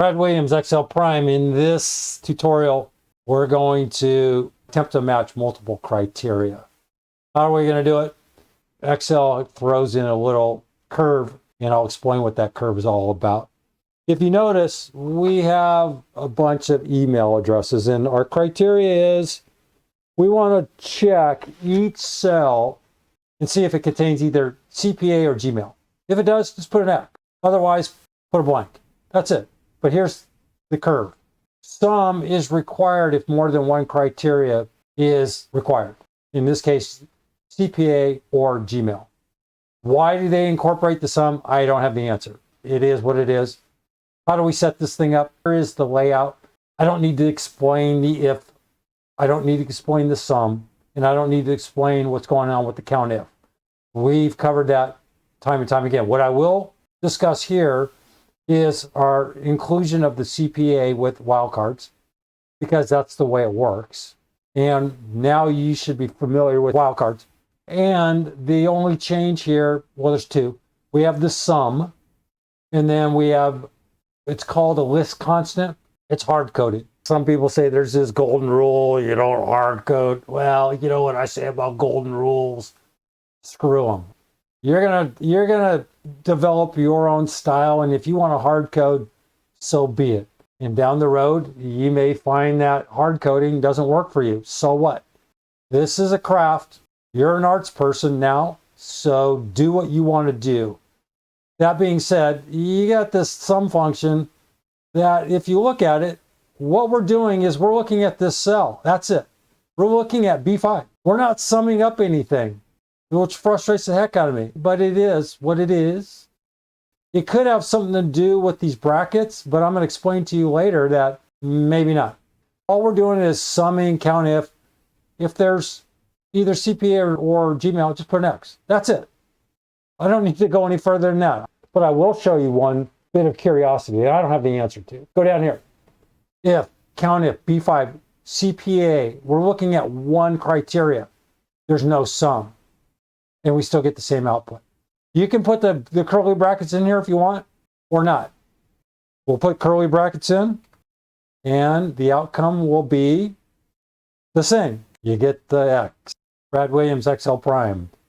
Brad Williams, XL Prime. In this tutorial, we're going to attempt to match multiple criteria. How are we going to do it? Excel throws in a little curve, and I'll explain what that curve is all about. If you notice, we have a bunch of email addresses, and our criteria is we want to check each cell and see if it contains either CPA or Gmail. If it does, just put an X. Otherwise, put a blank. That's it. But here's the curve. Sum is required if more than one criteria is required. In this case, CPA or Gmail. Why do they incorporate the sum? I don't have the answer. It is what it is. How do we set this thing up? Here is the layout. I don't need to explain the if. I don't need to explain the sum. And I don't need to explain what's going on with the COUNTIF. We've covered that time and time again. What I will discuss here is our inclusion of the CPA with wildcards, because that's the way it works. And now you should be familiar with wildcards. And the only change here, well, there's two. We have the sum, and then we have, it's called a list constant. It's hard-coded. Some people say there's this golden rule, you don't hard code. Well, you know what I say about golden rules? Screw them. You're gonna develop your own style, and if you want to hard code, so be it. And down the road, you may find that hard coding doesn't work for you. So what? This is a craft. You're an arts person now, so do what you want to do. That being said, you got this sum function that if you look at it, what we're doing is we're looking at this cell. That's it. We're looking at B5. We're not summing up anything, which frustrates the heck out of me. But it is what it is. It could have something to do with these brackets, but I'm going to explain to you later that maybe not. All we're doing is summing COUNTIF. If there's either CPA or Gmail, just put an X. That's it. I don't need to go any further than that. But I will show you one bit of curiosity that I don't have the answer to. Go down here. If COUNTIF, B5, CPA, we're looking at one criteria. There's no sum. And we still get the same output. You can put the curly brackets in here if you want, or not. We'll put curly brackets in, and the outcome will be the same. You get the X. Brad Williams, XL Prime.